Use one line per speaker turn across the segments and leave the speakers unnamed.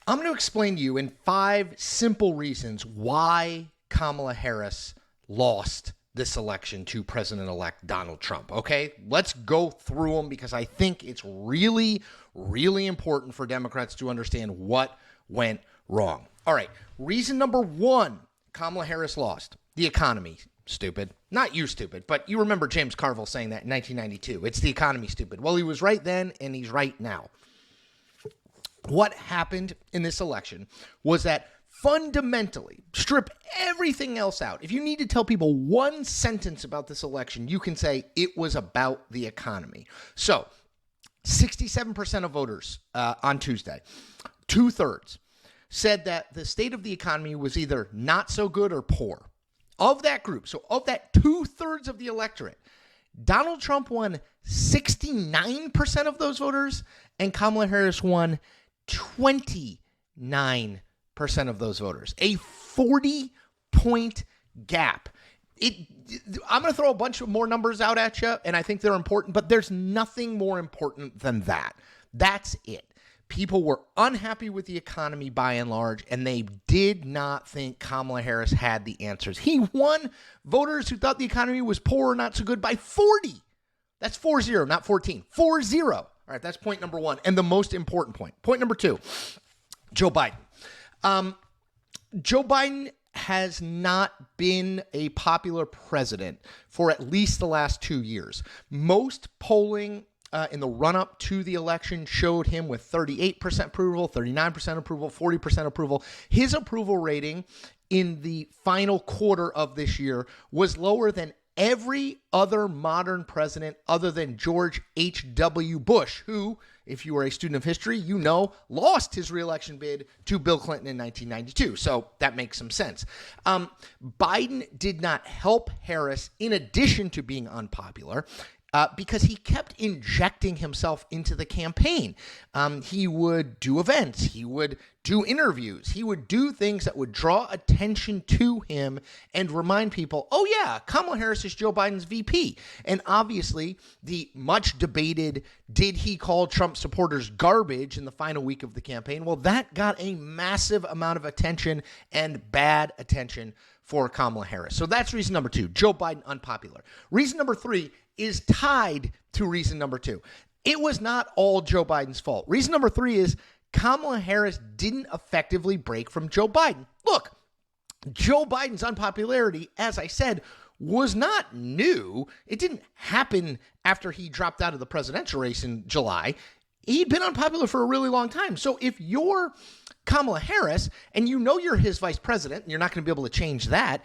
I'm going to explain to you in 5 simple reasons why Kamala Harris lost this election to President-elect Donald Trump, okay? Let's go through them because I think it's really, really important for Democrats to understand what went wrong. All right, reason number 1 Kamala Harris lost: the economy. Stupid. Not you stupid, but you remember James Carville saying that in 1992. It's the economy, stupid. Well, he was right then and he's right now. What happened in this election was that fundamentally, strip everything else out. If you need to tell people one sentence about this election, you can say it was about the economy. So 67% of voters on Tuesday, 2/3, said that the state of the economy was either not so good or poor. Of that group, so of that 2/3 of the electorate, Donald Trump won 69% of those voters, and Kamala Harris won 29% of those voters. A 40-point gap. I'm going to throw a bunch of more numbers out at you, and I think they're important, but there's nothing more important than that. That's it. People were unhappy with the economy by and large, and they did not think Kamala Harris had the answers. He won voters who thought the economy was poor or not so good by 40. That's 40, not 14. 40. All right, that's point number 1, and the most important point. Point number 2, Joe Biden. Joe Biden has not been a popular president for at least the last 2 years. Most polling in the run-up to the election showed him with 38% approval, 39% approval, 40% approval. His approval rating in the final quarter of this year was lower than every other modern president other than George H.W. Bush, who, if you are a student of history, you know, lost his reelection bid to Bill Clinton in 1992. So that makes some sense. Biden did not help Harris in addition to being unpopular. Because he kept injecting himself into the campaign. He would do events. He would do interviews. He would do things that would draw attention to him and remind people, oh yeah, Kamala Harris is Joe Biden's VP. And obviously, the much debated, did he call Trump supporters garbage in the final week of the campaign? Well, that got a massive amount of attention and bad attention for Kamala Harris. So that's reason number 2, Joe Biden unpopular. Reason number 3 is tied to reason number 2. It was not all Joe Biden's fault. Reason number 3 is Kamala Harris didn't effectively break from Joe Biden. Look, Joe Biden's unpopularity, as I said, was not new. It didn't happen after he dropped out of the presidential race in July. He'd been unpopular for a really long time. So if you're Kamala Harris and you know you're his vice president and you're not going to be able to change that,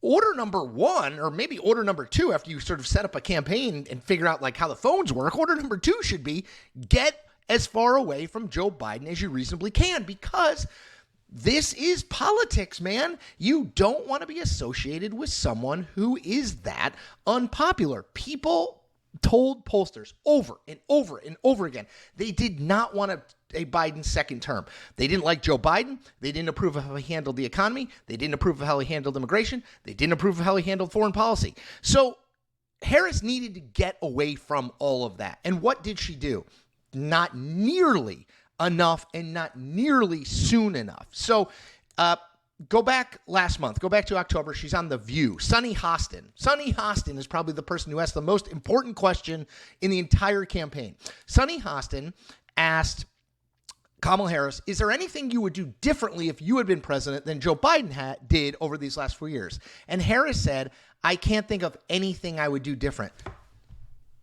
order number 1, or maybe order number 2, after you sort of set up a campaign and figure out like how the phones work, order number 2 should be get as far away from Joe Biden as you reasonably can, because this is politics, man. You don't want to be associated with someone who is that unpopular. People told pollsters over and over and over again they did not want a Biden second term. They didn't like Joe Biden. They didn't approve of how he handled the economy. They didn't approve of how he handled immigration. They didn't approve of how he handled foreign policy. So Harris needed to get away from all of that. And what did she do? Not nearly enough and not nearly soon enough. So go back last month. Go back to October. She's on The View. Sunny Hostin. Sunny Hostin is probably the person who asked the most important question in the entire campaign. Sunny Hostin asked Kamala Harris, is there anything you would do differently if you had been president than Joe Biden did over these last 4 years? And Harris said, I can't think of anything I would do different.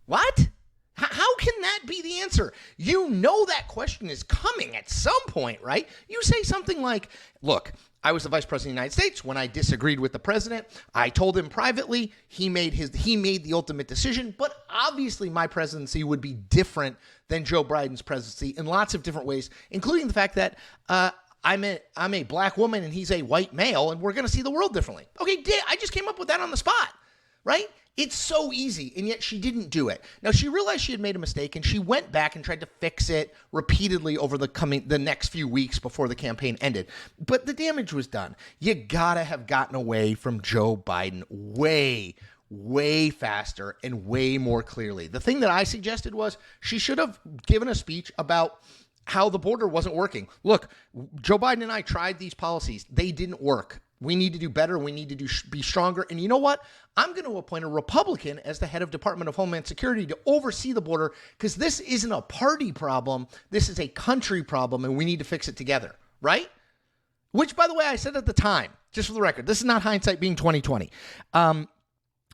What? How can that be the answer? You know that question is coming at some point, right? You say something like, look, I was the vice president of the United States. When I disagreed with the president, I told him privately. He made the ultimate decision. But obviously, my presidency would be different than Joe Biden's presidency in lots of different ways, including the fact that I'm a black woman and he's a white male, and we're going to see the world differently. Okay, I just came up with that on the spot, right? It's so easy, and yet she didn't do it. Now, she realized she had made a mistake, and she went back and tried to fix it repeatedly over the next few weeks before the campaign ended. But the damage was done. You gotta have gotten away from Joe Biden way faster and way more clearly. The thing that I suggested was she should have given a speech about how the border wasn't working. Look, Joe Biden and I tried these policies. They didn't work. We need to do better. We need to be stronger. And you know what? I'm going to appoint a Republican as the head of Department of Homeland Security to oversee the border, because this isn't a party problem. This is a country problem, and we need to fix it together, right? Which, by the way, I said at the time, just for the record, this is not hindsight being 2020,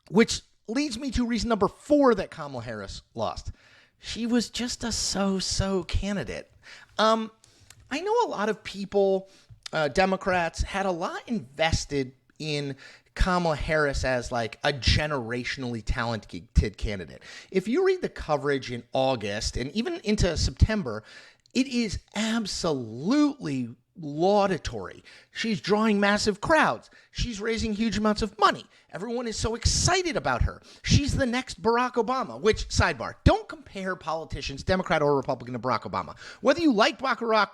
which leads me to reason number 4 that Kamala Harris lost. She was just a so-so candidate. I know a lot of people, Democrats, had a lot invested in Kamala Harris as like a generationally talented candidate. If you read the coverage in August and even into September, it is absolutely laudatory. She's drawing massive crowds. She's raising huge amounts of money. Everyone is so excited about her. She's the next Barack Obama, which, sidebar, don't compare politicians, Democrat or Republican, to Barack Obama. Whether you like Barack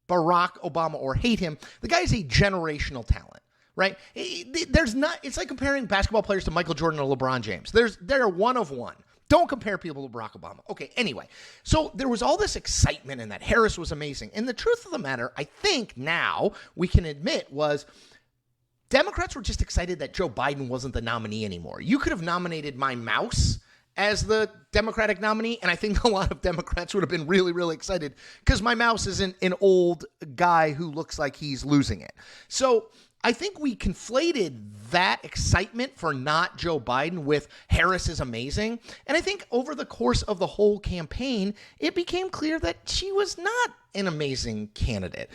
Obama or hate him, the guy is a generational talent, right? It's like comparing basketball players to Michael Jordan or LeBron James. They're one of one. Don't compare people to Barack Obama. Okay, anyway. So there was all this excitement and that Harris was amazing. And the truth of the matter, I think now we can admit, was Democrats were just excited that Joe Biden wasn't the nominee anymore. You could have nominated my mouse as the Democratic nominee, and I think a lot of Democrats would have been really, really excited, because my mouse isn't an old guy who looks like he's losing it. So I think we conflated that excitement for not Joe Biden with Harris is amazing. And I think over the course of the whole campaign, it became clear that she was not an amazing candidate.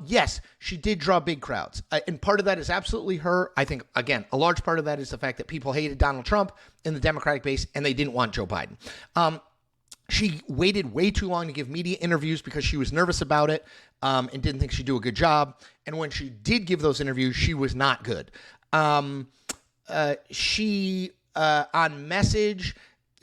Yes, she did draw big crowds. And part of that is absolutely her. I think, again, a large part of that is the fact that people hated Donald Trump in the Democratic base and they didn't want Joe Biden. She waited way too long to give media interviews because she was nervous about it and didn't think she'd do a good job. And when she did give those interviews, she was not good. She, on message,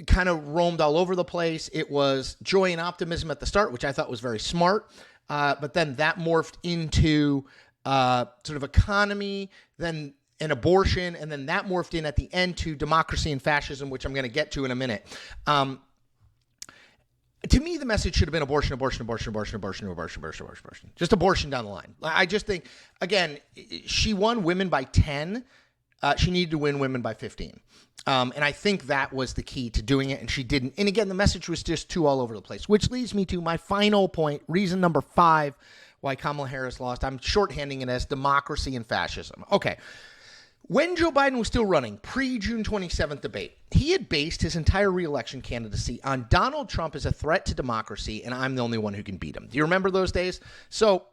kind of roamed all over the place. It was joy and optimism at the start, which I thought was very smart. But then that morphed into sort of economy, then an abortion, and then that morphed in at the end to democracy and fascism, which I'm going to get to in a minute. To me, the message should have been abortion, abortion, abortion, abortion, abortion, abortion, abortion, abortion, abortion. Just abortion down the line. I just think, again, she won women by 10. She needed to win women by 15. And I think that was the key to doing it, and she didn't. And again, the message was just too all over the place, which leads me to my final point, reason number 5 why Kamala Harris lost. I'm shorthanding it as democracy and fascism. Okay. When Joe Biden was still running, pre-June 27th debate, he had based his entire re-election candidacy on Donald Trump as a threat to democracy, and I'm the only one who can beat him. Do you remember those days? So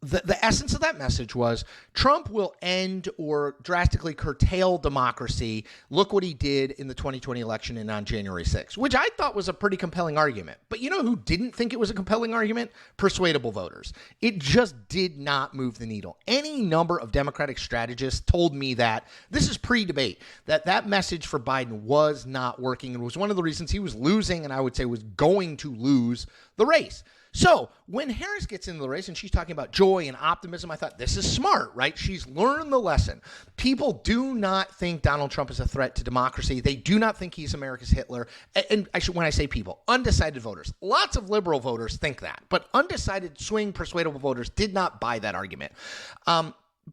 the essence of that message was Trump will end or drastically curtail democracy. Look what he did in the 2020 election and on January 6th, which I thought was a pretty compelling argument. But you know who didn't think it was a compelling argument? Persuadable voters. It just did not move the needle. Any number of Democratic strategists told me that, this is pre-debate, that message for Biden was not working and was one of the reasons he was losing, and I would say was going to lose the race. So when Harris gets into the race and she's talking about joy and optimism, I thought, this is smart, right? She's learned the lesson. People do not think Donald Trump is a threat to democracy. They do not think he's America's Hitler. And when I say people, undecided voters, lots of liberal voters think that, but undecided swing persuadable voters did not buy that argument.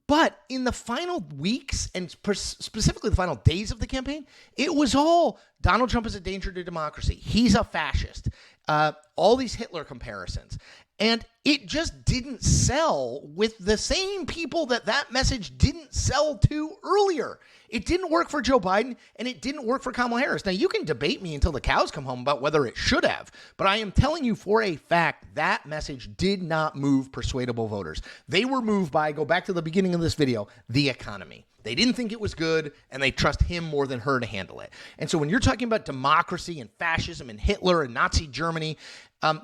But in the final weeks and specifically the final days of the campaign, it was all Donald Trump is a danger to democracy. He's a fascist. All these Hitler comparisons. And it just didn't sell with the same people that message didn't sell to earlier. It didn't work for Joe Biden, and it didn't work for Kamala Harris. Now, you can debate me until the cows come home about whether it should have, but I am telling you for a fact that message did not move persuadable voters. They were moved by, go back to the beginning of this video, the economy. They didn't think it was good, and they trust him more than her to handle it. And so when you're talking about democracy and fascism and Hitler and Nazi Germany,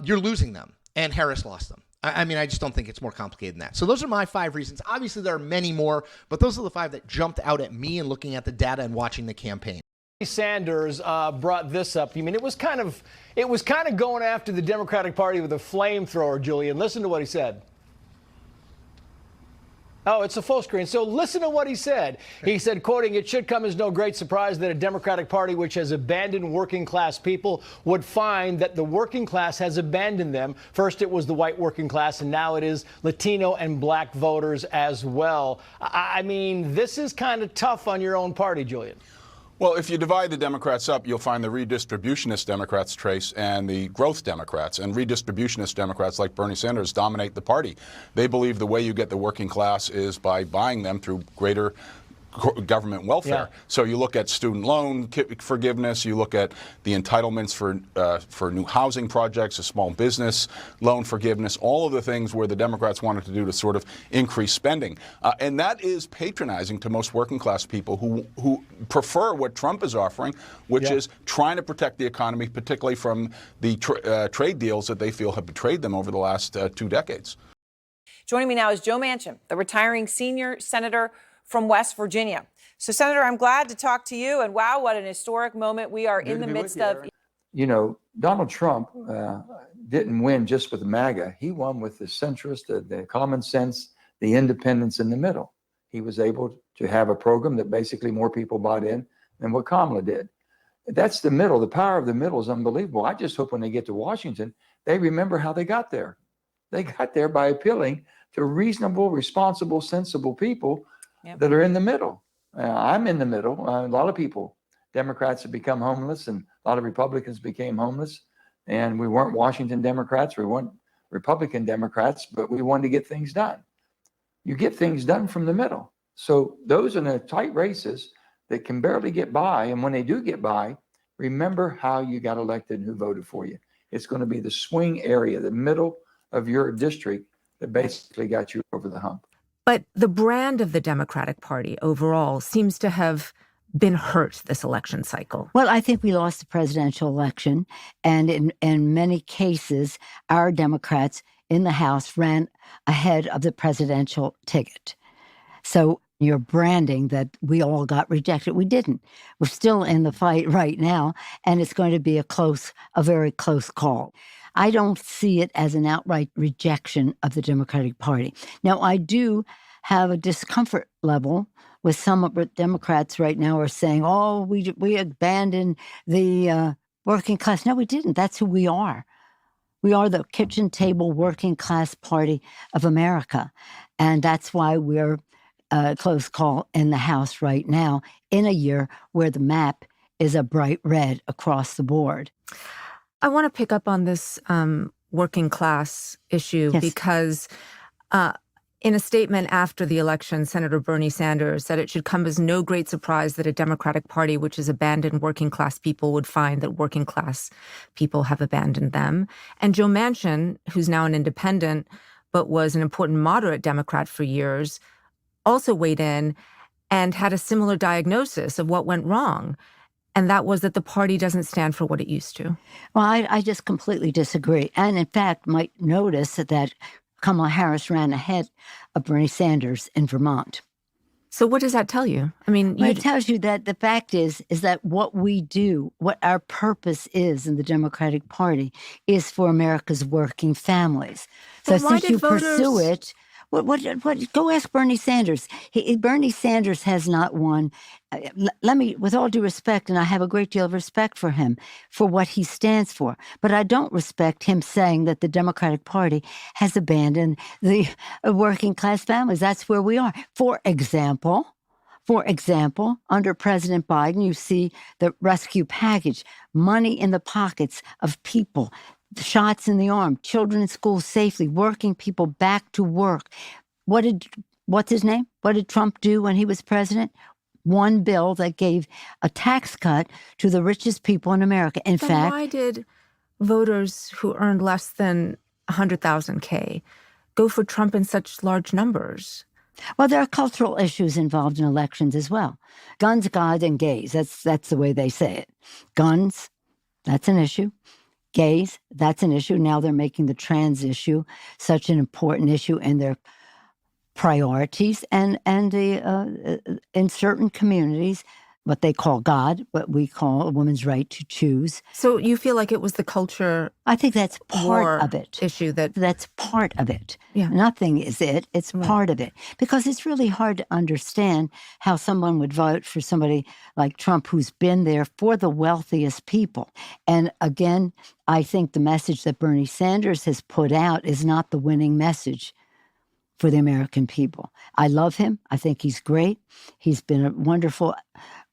you're losing them, and Harris lost them. I mean, I just don't think it's more complicated than that. So those are my 5 reasons. Obviously, there are many more, but those are the 5 that jumped out at me in looking at the data and watching the campaign.
Sanders brought this up. I mean, it was kind of going after the Democratic Party with a flamethrower, Julian. Listen to what he said. Oh, it's a full screen. So listen to what he said. He said, quoting, "It should come as no great surprise that a Democratic Party which has abandoned working class people would find that the working class has abandoned them. First, it was the white working class, and now it is Latino and black voters as well." I mean, this is kind of tough on your own party, Julian.
Well, if you divide the Democrats up, you'll find the redistributionist Democrats, Trace, and the growth Democrats. And redistributionist Democrats like Bernie Sanders dominate the party. They believe the way you get the working class is by buying them through greater government welfare.
Yeah.
So you look at student loan forgiveness, you look at the entitlements for new housing projects, a small business loan forgiveness, all of the things where the Democrats wanted to do to sort of increase spending. And that is patronizing to most working class people who prefer what Trump is offering, which is trying to protect the economy, particularly from the trade deals that they feel have betrayed them over the last 2 decades.
Joining me now is Joe Manchin, the retiring senior senator from West Virginia. So, Senator, I'm glad to talk to you. And wow, what an historic moment we are in the midst of.
You know, Donald Trump didn't win just with MAGA. He won with the centrist, the common sense, the independents in the middle. He was able to have a program that basically more people bought in than what Kamala did. That's the middle. The power of the middle is unbelievable. I just hope when they get to Washington, they remember how they got there. They got there by appealing to reasonable, responsible, sensible people that are in the middle. I'm in the middle. A lot of people, Democrats have become homeless, and a lot of Republicans became homeless. And we weren't Washington Democrats, we weren't Republican Democrats, but we wanted to get things done. You get things done from the middle. So those are the tight races that can barely get by. And when they do get by, remember how you got elected and who voted for you. It's going to be the swing area, the middle of your district, that basically got you over the hump.
But the brand of the Democratic Party overall seems to have been hurt this election cycle.
Well, I think we lost the presidential election. And in many cases, our Democrats in the House ran ahead of the presidential ticket. So your branding that we all got rejected, we didn't. We're still in the fight right now, and it's going to be a very close call. I don't see it as an outright rejection of the Democratic Party. Now, I do have a discomfort level with some of the Democrats right now are saying, oh, we abandoned the working class. No, we didn't. That's who we are. We are the kitchen table working class party of America. And that's why we're a close call in the House right now in a year where the map is a bright red across the board.
I want to pick up on this working class issue because in a statement after the election, Senator Bernie Sanders said it should come as no great surprise that a Democratic Party which has abandoned working class people would find that working class people have abandoned them. And Joe Manchin, who's now an independent but was an important moderate Democrat for years, also weighed in and had a similar diagnosis of what went wrong. And that was that the party doesn't stand for what it used to.
Well, I just completely disagree. And in fact, might notice that Kamala Harris ran ahead of Bernie Sanders in Vermont.
So what does that tell you? I mean,
it tells you that the fact is that what we do, what our purpose is in the Democratic Party is for America's working families. So since you pursue it, what? Go ask Bernie Sanders. Bernie Sanders has not won. Let me, with all due respect, and I have a great deal of respect for him, for what he stands for. But I don't respect him saying that the Democratic Party has abandoned the working class families. That's where we are. For example, under President Biden, you see the rescue package, money in the pockets of people, shots in the arm, children in school safely, working people back to work. What's his name? What did Trump do when he was president? One bill that gave a tax cut to the richest people in America. In fact,
why did voters who earned less than 100,000 K go for Trump in such large numbers?
Well, there are cultural issues involved in elections as well. Guns, God, and gays. That's the way they say it. Guns, that's an issue. Gays, that's an issue. Now they're making the trans issue such an important issue in their priorities. And in certain communities, what they call God, what we call a woman's right to choose.
So you feel like it was the culture?
I think that's part of it.
Issue
that's part of it.
Yeah.
Nothing is it. It's part of it. Because it's really hard to understand how someone would vote for somebody like Trump, who's been there for the wealthiest people. And again, I think the message that Bernie Sanders has put out is not the winning message for the American people. I love him. I think he's great. He's been a wonderful,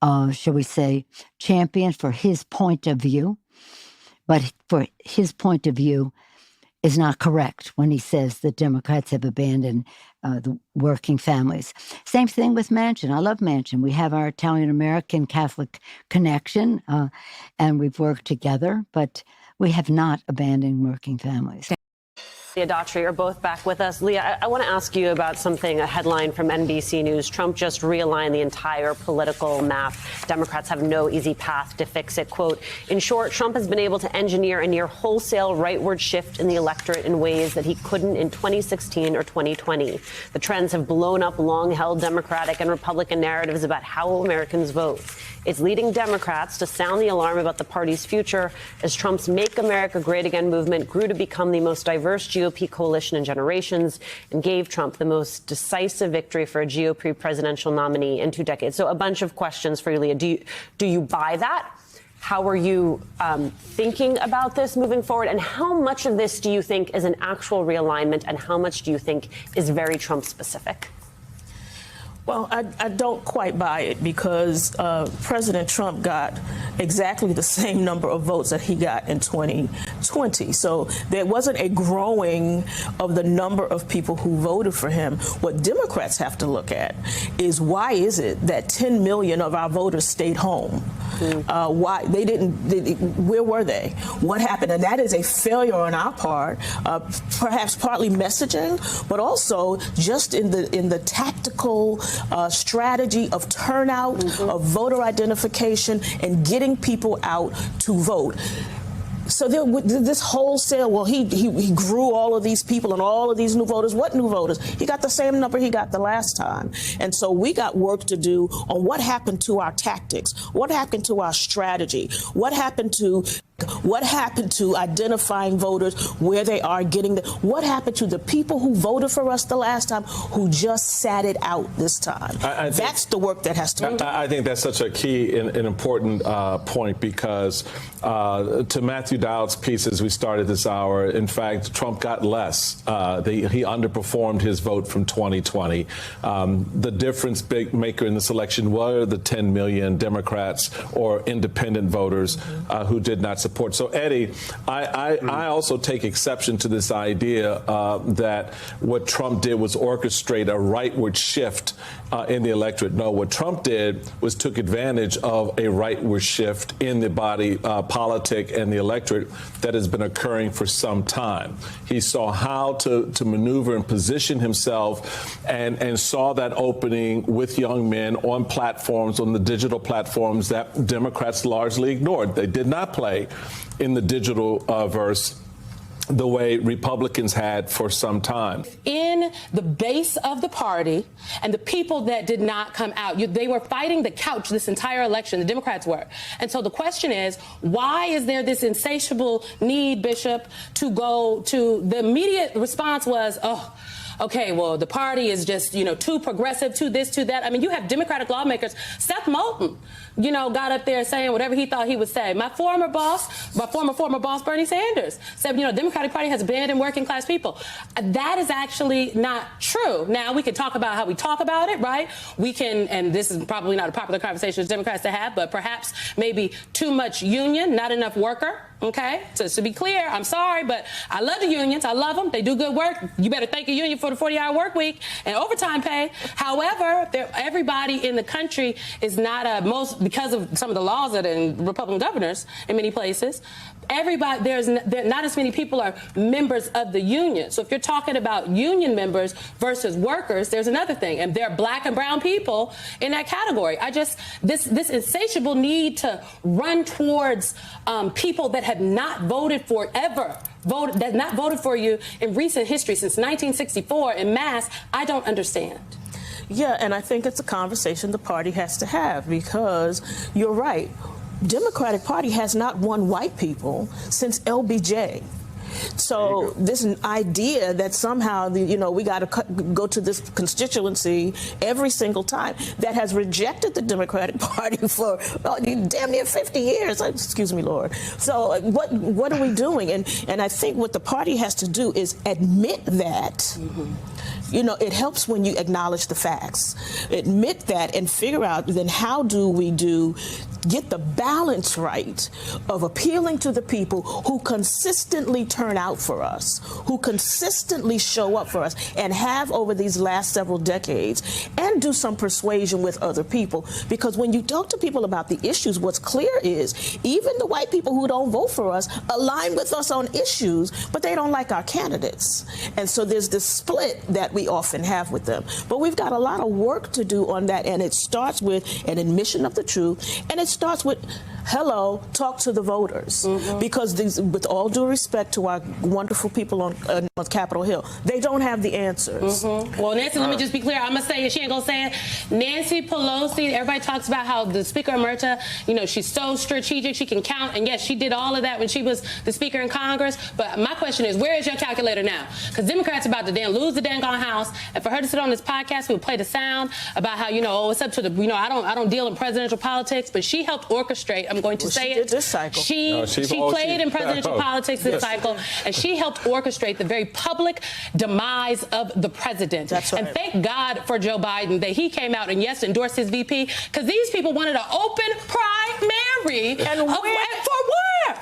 shall we say, champion for his point of view. But for his point of view is not correct when he says that Democrats have abandoned the working families. Same thing with Manchin. I love Manchin. We have our Italian-American Catholic connection, and we've worked together, but we have not abandoned working families.
Leah Daughtry are both back with us. Leah, I want to ask you about something, a headline from NBC News. Trump just realigned the entire political map. Democrats have no easy path to fix it. Quote, in short, Trump has been able to engineer a near wholesale rightward shift in the electorate in ways that he couldn't in 2016 or 2020. The trends have blown up long-held Democratic and Republican narratives about how Americans vote. It's leading Democrats to sound the alarm about the party's future as Trump's Make America Great Again movement grew to become the most diverse GOP coalition in generations and gave Trump the most decisive victory for a GOP presidential nominee in 2 decades. So a bunch of questions for you, Leah. Do you buy that? How are you thinking about this moving forward? And how much of this do you think is an actual realignment, and how much do you think is very Trump specific?
Well, I don't quite buy it, because President Trump got exactly the same number of votes that he got in 2020. So there wasn't a growing of the number of people who voted for him. What Democrats have to look at is, why is it that 10 million of our voters stayed home? Why they didn't? Where were they? What happened? And that is a failure on our part, perhaps partly messaging, but also just in the tactical strategy of turnout, of voter identification, and getting people out to vote. So this wholesale, well, he grew all of these people and all of these new voters. What new voters? He got the same number he got the last time. And so we got work to do on what happened to our tactics, what happened to our strategy, what happened to identifying voters where they are getting what happened to the people who voted for us the last time, who just sat it out this time. That's the work that has to be done.
I think that's such a key and important point, because to Matthew Dowd's piece as we started this hour, in fact, Trump got less. He underperformed his vote from 2020. The difference maker in this election were the 10 million Democrats or independent voters who did not support. So, Eddie, I also take exception to this idea that what Trump did was orchestrate a rightward shift in the electorate. No, what Trump did was took advantage of a rightward shift in the body politic and the electorate that has been occurring for some time. He saw how to maneuver and position himself, and saw that opening with young men on platforms, on the digital platforms that Democrats largely ignored. They did not play in the digital verse the way Republicans had for some time.
In the base of the party and the people that did not come out, they were fighting the couch this entire election, the Democrats were. And so the question is, why is there this insatiable need, Bishop, to go to, the immediate response was, oh, okay, well, the party is just, too progressive, too this, too that. I mean, you have Democratic lawmakers. Seth Moulton, got up there saying whatever he thought he would say. My former boss, Bernie Sanders, said, Democratic Party has abandoned working class people. That is actually not true. Now, we can talk about how we talk about it, right? We can, and this is probably not a popular conversation for Democrats to have, but perhaps maybe too much union, not enough worker. Okay, so to be clear, I'm sorry, but I love the unions. I love them. They do good work. You better thank a union for the 40-hour work week and overtime pay. However, everybody in the country is not because of some of the laws that are in Republican governors in many places. Everybody, not as many people are members of the union. So if you're talking about union members versus workers, there's another thing. And there are black and brown people in that category. This insatiable need to run towards people that have not voted for you in recent history since 1964 en masse, I don't understand.
Yeah, and I think it's a conversation the party has to have, because you're right. Democratic Party has not won white people since LBJ. So this idea that somehow we got to go to this constituency every single time that has rejected the Democratic Party for damn near 50 years. Excuse me, Lord. So what are we doing? And I think what the party has to do is admit that. Mm-hmm. It helps when you acknowledge the facts, admit that, and figure out then how do we get the balance right of appealing to the people who consistently turn out for us, who consistently show up for us, and have over these last several decades, and do some persuasion with other people. Because when you talk to people about the issues, what's clear is even the white people who don't vote for us align with us on issues, but they don't like our candidates. And so there's this split that we often have with them. But we've got a lot of work to do on that, and it starts with an admission of the truth, and it starts with, hello, talk to the voters. Mm-hmm. Because with all due respect to our wonderful people on Capitol Hill, they don't have the answers.
Mm-hmm. Well, Nancy, let me just be clear. I'm going to say it. She ain't going to say it. Nancy Pelosi, everybody talks about how the Speaker Emerita, she's so strategic, she can count. And yes, she did all of that when she was the Speaker in Congress. But my question is, where is your calculator now? Because Democrats are about to lose the dang on House. And for her to sit on this podcast, we'll play the sound about how, it's up to the, I don't deal in presidential politics, but she helped orchestrate, I'm going to say
she
it.
Did this cycle.
She played in presidential politics this cycle, and she helped orchestrate the very public demise of the president.
That's right.
And thank God for Joe Biden that he came out and, yes, endorsed his VP, because these people wanted an open primary.
And for where?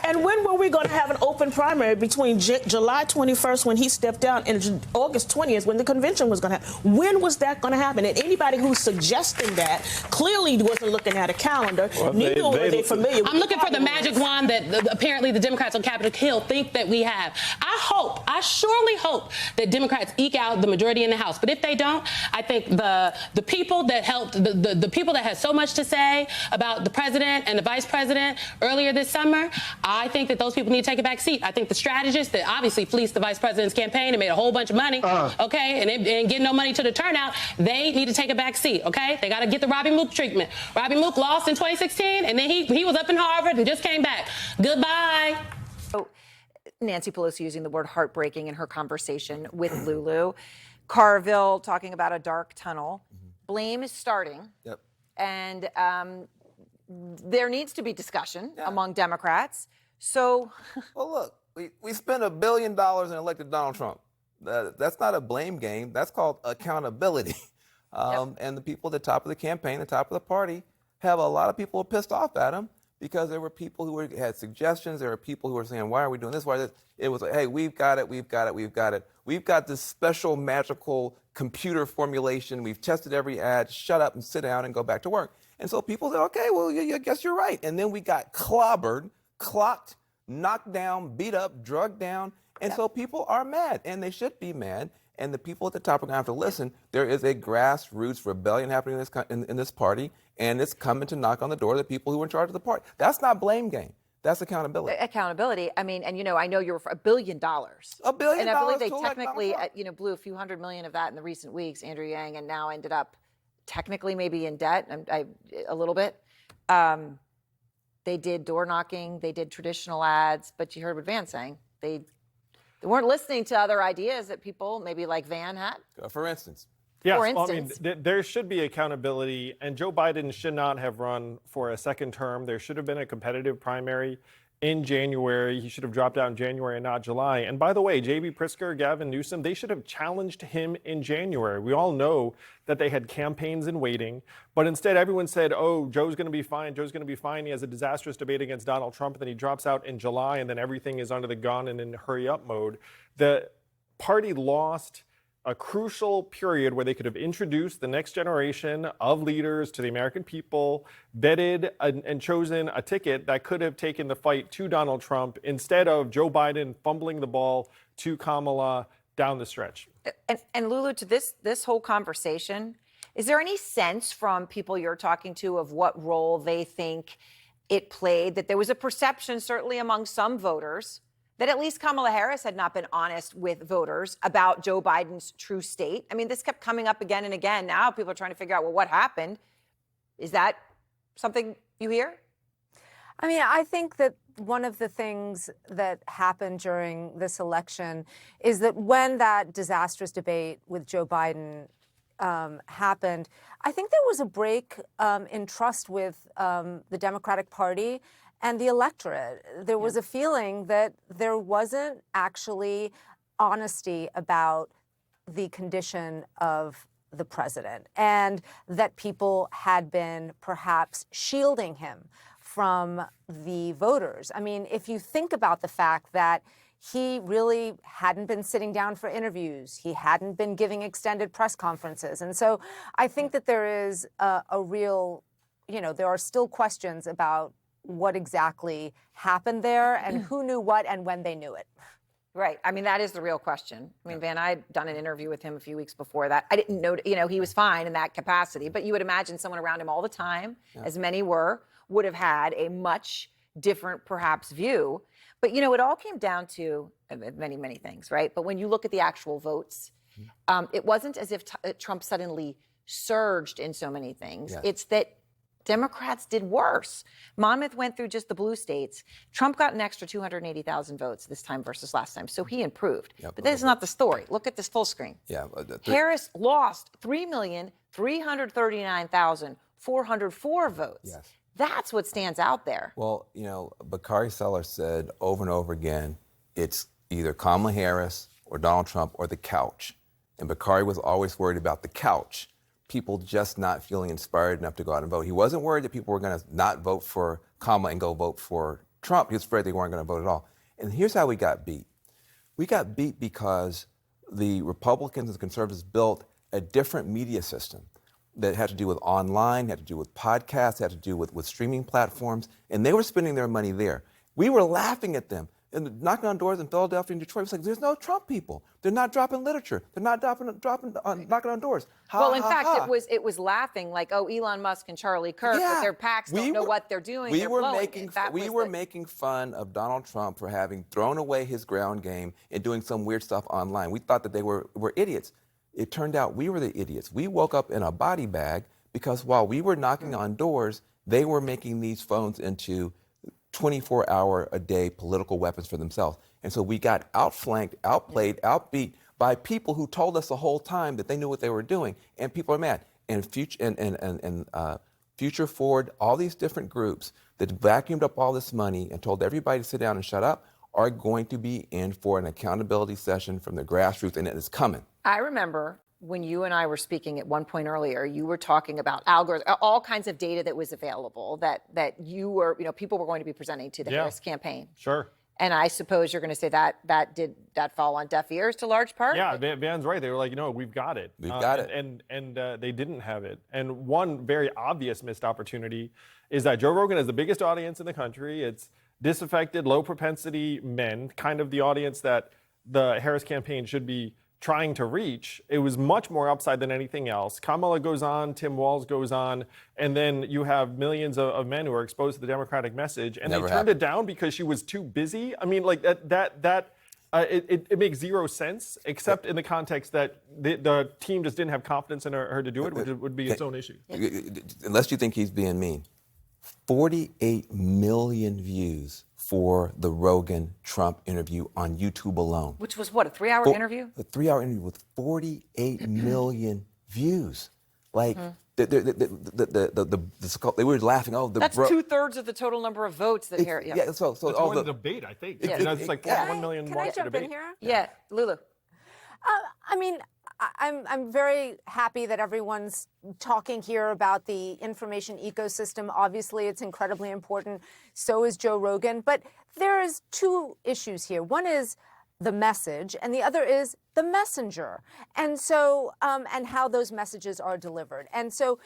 And when were we going to have an open primary between July 21st, when he stepped down, and August 20th, when the convention was going to happen? When was that going to happen? And anybody who's suggesting that clearly wasn't looking at a calendar.
Well,
neither were they familiar with.
I'm looking for the magic wand that apparently the Democrats on Capitol Hill think that we have. I surely hope that Democrats eke out the majority in the House. But if they don't, I think the people that helped, the people that had so much to say about the president and the vice president earlier this summer, I think that those people need to take a back seat. I think the strategists that obviously fleeced the vice president's campaign and made a whole bunch of money, okay, and get no money to the turnout, they need to take a back seat, okay? They got to get the Robbie Mook treatment. Robbie Mook lost in 2016, and then he was up in Harvard and just came back. Goodbye.
Oh, Nancy Pelosi using the word heartbreaking in her conversation with Lulu. Carville talking about a dark tunnel. Blame is starting.
Yep.
And there needs to be discussion among Democrats. So,
well, look, we spent $1 billion and elected Donald Trump. That's not a blame game. That's called accountability. And the people at the top of the campaign, the top of the party, have a lot of people pissed off at him because there were people who had suggestions. There were people who were saying, why are we doing this? Why this? It was like, hey, we've got it. We've got this special magical computer formulation. We've tested every ad. Shut up and sit down and go back to work. And so people said, okay, well, I guess you're right. And then we got clobbered, clocked, knocked down, beat up, drugged down. And so people are mad, and they should be mad. And the people at the top are going to have to listen. There is a grassroots rebellion happening in this party, and it's coming to knock on the door of the people who are in charge of the party. That's not blame game. That's accountability.
Accountability. I mean, and I know you're for $1 billion.
$1 billion.
And I believe they technically, blew a few $100 million of that in the recent weeks, Andrew Yang, and now ended up technically maybe in debt a little bit. They did door knocking, they did traditional ads, but you heard what Van saying. They weren't listening to other ideas that people maybe like Van had.
For instance.
Yes,
for instance.
Well, there should be accountability, and Joe Biden should not have run for a second term. There should have been a competitive primary in January. He should have dropped out in January and not July. And by the way, J.B. Pritzker, Gavin Newsom, they should have challenged him in January. We all know that they had campaigns in waiting, but instead everyone said, oh, Joe's going to be fine. Joe's going to be fine. He has a disastrous debate against Donald Trump, and then he drops out in July, and then everything is under the gun and in hurry up mode. The party lost a crucial period where they could have introduced the next generation of leaders to the American people, vetted and chosen a ticket that could have taken the fight to Donald Trump instead of Joe Biden fumbling the ball to Kamala down the stretch.
And Lulu, to this whole conversation, is there any sense from people you're talking to of what role they think it played? That there was a perception, certainly among some voters, that at least Kamala Harris had not been honest with voters about Joe Biden's true state. I mean, this kept coming up again and again. Now people are trying to figure out, well, what happened? Is that something you hear?
I mean, I think that one of the things that happened during this election is that when that disastrous debate with Joe Biden happened, I think there was a break in trust with the Democratic Party and the electorate. There was a feeling that there wasn't actually honesty about the condition of the president, and that people had been perhaps shielding him from the voters. I mean, if you think about the fact that he really hadn't been sitting down for interviews, he hadn't been giving extended press conferences. And so I think that there is a real, there are still questions about what exactly happened there and who knew what and when they knew it.
Right. I mean, that is the real question. I mean, Van, I'd done an interview with him a few weeks before that. I didn't know, he was fine in that capacity, but you would imagine someone around him all the time, as many were, would have had a much different, perhaps, view. But, it all came down to many, many things, right? But when you look at the actual votes, it wasn't as if Trump suddenly surged in so many things. Yeah. It's that Democrats did worse. Monmouth went through just the blue states. Trump got an extra 280,000 votes this time versus last time, so he improved. Yep, but that is not the story. Look at this full screen. Yeah, Harris lost 3,339,404 votes. Yes. That's what stands out there.
Well, Bakari Seller said over and over again, it's either Kamala Harris or Donald Trump or the couch. And Bakari was always worried about the couch. People just not feeling inspired enough to go out and vote. He wasn't worried that people were going to not vote for Kamala and go vote for Trump. He was afraid they weren't going to vote at all. And here's how we got beat. We got beat because the Republicans and the conservatives built a different media system that had to do with online, had to do with podcasts, had to do with streaming platforms, and they were spending their money there. We were laughing at them and knocking on doors in Philadelphia and Detroit. It was like, there's no Trump people. They're not dropping literature. They're not knocking on doors.
In fact, it was laughing like, oh, Elon Musk and Charlie Kirk with their PACs don't know what they're doing.
We were making fun of Donald Trump for having thrown away his ground game and doing some weird stuff online. We thought that they were idiots. It turned out we were the idiots. We woke up in a body bag because while we were knocking on doors, they were making these phones into 24-hour-a-day political weapons for themselves. And so we got outflanked, outplayed, outbeat by people who told us the whole time that they knew what they were doing. And people are mad. And Future Forward, all these different groups that vacuumed up all this money and told everybody to sit down and shut up are going to be in for an accountability session from the grassroots, and it is coming.
I remember when you and I were speaking at one point earlier, you were talking about algorithms, all kinds of data that was available that you were, people were going to be presenting to the Harris campaign.
Sure.
And I suppose you're going to say that did fall on deaf ears to large part?
Yeah, Van's right. They were like, we've got it.
We've got it.
And they didn't have it. And one very obvious missed opportunity is that Joe Rogan has the biggest audience in the country. It's disaffected, low propensity men, kind of the audience that the Harris campaign should be trying to reach. It was much more upside than anything else. Kamala goes on, Tim Walz goes on, and then you have millions of men who are exposed to the Democratic message, and they turned it down because she was too busy. I mean, like it makes zero sense, except in the context that the team just didn't have confidence in her to do it, which would be its own issue.
Unless you think he's being mean. 48 million views for the Rogan-Trump interview on YouTube alone.
Which was what, a 3-hour interview?
A 3-hour interview with 48 million views. Like, they were laughing. Oh,
that's 2/3 of the total number of votes that Harris.
Yeah, so
it's more than the debate, I think. It's like 1 million
Can I jump in here?
Yeah, Lulu.
I mean, I'm very happy that everyone's talking here about the information ecosystem. Obviously, it's incredibly important. So is Joe Rogan. But there's two issues here. One is the message, and the other is the messenger. And so, and how those messages are delivered. And so,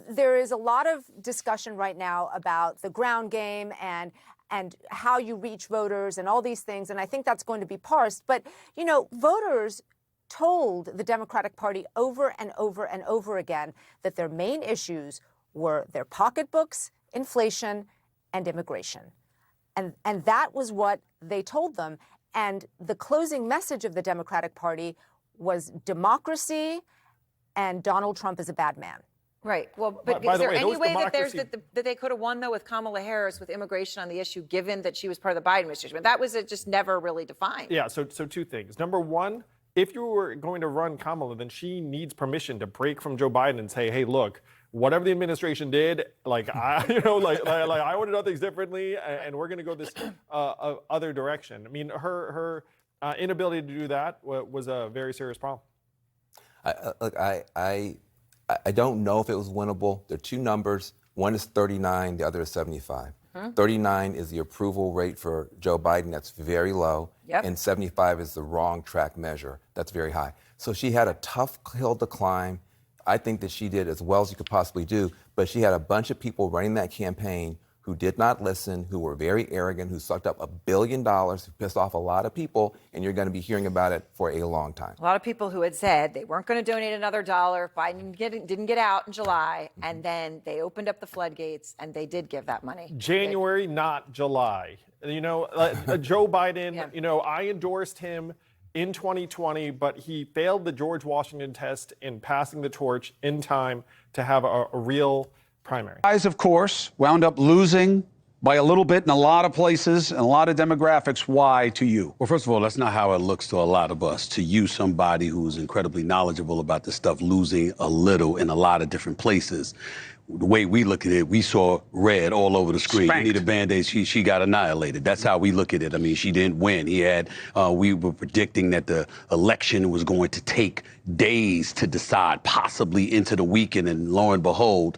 there is a lot of discussion right now about the ground game and how you reach voters and all these things. And I think that's going to be parsed. But, voters told the Democratic Party over and over and over again that their main issues were their pocketbooks, inflation, and immigration.
And that was what they told them. And the closing message of the Democratic Party was democracy and Donald Trump is a bad man.
Right. Well, but is there any way that they could have won, though, with Kamala Harris with immigration on the issue, given that she was part of the Biden administration? That was just never really defined.
Yeah, so two things. Number one, if you were going to run Kamala, then she needs permission to break from Joe Biden and say, hey, look, whatever the administration did, like I would have done things differently, and we're going to go this other direction. I mean, her inability to do that was a very serious problem.
I don't know if it was winnable. There are two numbers. One is 39, the other is 75. 39 is the approval rate for Joe Biden. That's very low.
Yep.
And 75 is the wrong track measure. That's very high. So she had a tough hill to climb. I think that she did as well as you could possibly do, but she had a bunch of people running that campaign who did not listen, who were very arrogant, who sucked up $1 billion, who pissed off a lot of people, and you're going to be hearing about it for a long time.
A lot of people who had said they weren't going to donate another dollar if Biden didn't get out in July, and then they opened up the floodgates and they did give that money.
January, not July. You know, Joe Biden, you know, I endorsed him in 2020, but he failed the George Washington test in passing the torch in time to have a real primary.
Guys, of course, wound up losing by a little bit in a lot of places and a lot of demographics. Why to you?
Well, first of all, that's not how it looks to a lot of us. To you, somebody who's incredibly knowledgeable about this stuff, losing a little in a lot of different places. The way we look at it, we saw red all over the screen.
Spanked.
You need a Band-Aid, she got annihilated. That's how we look at it. I mean, she didn't win. We were predicting that the election was going to take days to decide, possibly into the weekend, and lo and behold,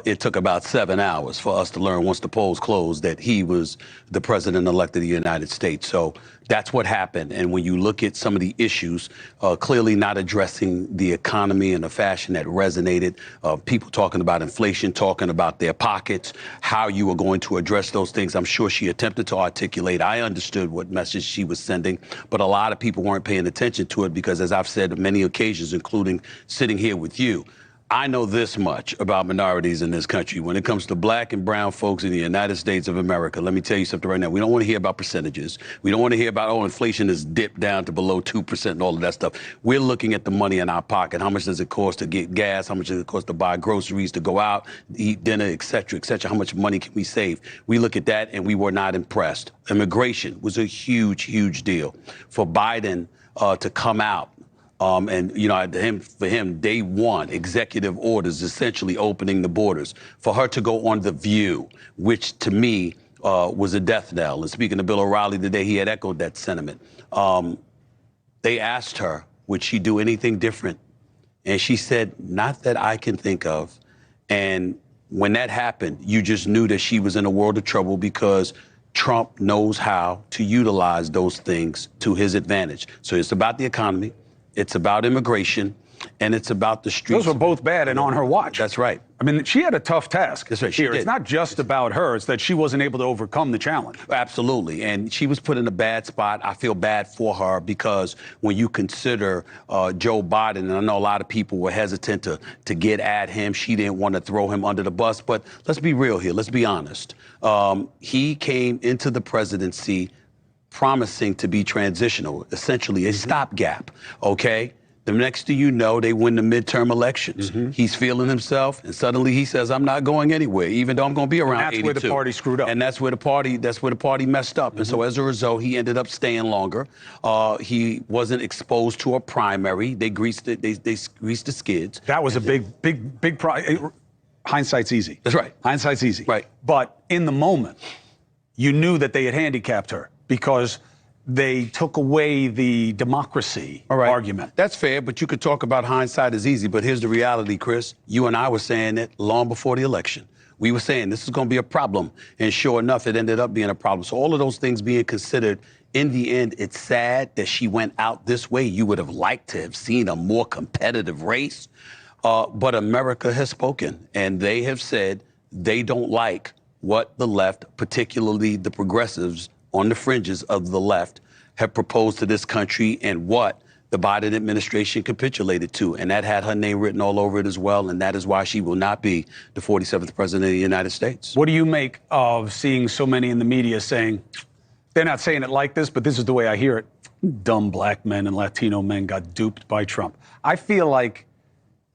it took about 7 hours for us to learn once the polls closed that he was the president-elect of the United States. So that's what happened. And when you look at some of the issues, clearly not addressing the economy in a fashion that resonated, people talking about inflation, talking about their pockets, how you were going to address those things. I'm sure she attempted to articulate. I understood what message she was sending, but a lot of people weren't paying attention to it because, as I've said on many occasions, including sitting here with you, I know this much about minorities in this country. When it comes to black and brown folks in the United States of America, let me tell you something right now. We don't want to hear about percentages. We don't want to hear about, inflation has dipped down to below 2% and all of that stuff. We're looking at the money in our pocket. How much does it cost to get gas? How much does it cost to buy groceries, to go out, eat dinner, et cetera, et cetera? How much money can we save? We look at that and we were not impressed. Immigration was a huge, huge deal. For Biden to come out, and, you know, for him, day one, executive orders essentially opening the borders. For her to go on The View, which to me was a death knell. And speaking to Bill O'Reilly today, he had echoed that sentiment. They asked her, would she do anything different? And she said, not that I can think of. And when that happened, you just knew that she was in a world of trouble because Trump knows how to utilize those things to his advantage. So it's about the economy. It's about immigration, and it's about the streets.
Those were both bad and on her watch.
That's right.
I mean, she had a tough task.
That's right.
Here, it's not just about her. It's that she wasn't able to overcome the challenge.
Absolutely. And she was put in a bad spot. I feel bad for her because when you consider Joe Biden, and I know a lot of people were hesitant to get at him. She didn't want to throw him under the bus. But let's be real here. Let's be honest. He came into the presidency promising to be transitional, essentially a stopgap, okay? The next thing you know, they win the midterm elections. He's feeling himself, and suddenly he says, I'm not going anywhere, even though I'm going to be around 82.
That's where the party screwed up.
And that's where the party messed up. And so as a result, he ended up staying longer. He wasn't exposed to a primary. They greased the skids.
That was a big hindsight's easy.
That's right.
Hindsight's easy.
Right.
But in the moment, you knew that they had handicapped her because they took away the democracy argument.
That's fair, but you could talk about hindsight is easy. But here's the reality, Chris. You and I were saying it long before the election. We were saying this is going to be a problem. And sure enough, it ended up being a problem. So all of those things being considered, in the end, it's sad that she went out this way. You would have liked to have seen a more competitive race. But America has spoken, and they have said they don't like what the left, particularly the progressives on the fringes of the left, have proposed to this country and what the Biden administration capitulated to, and that had her name written all over it as well, and that is why she will not be the 47th president of the United States.
What do you make of seeing so many in the media saying, they're not saying it like this, but this is the way I hear it, dumb black men and Latino men got duped by Trump? I feel like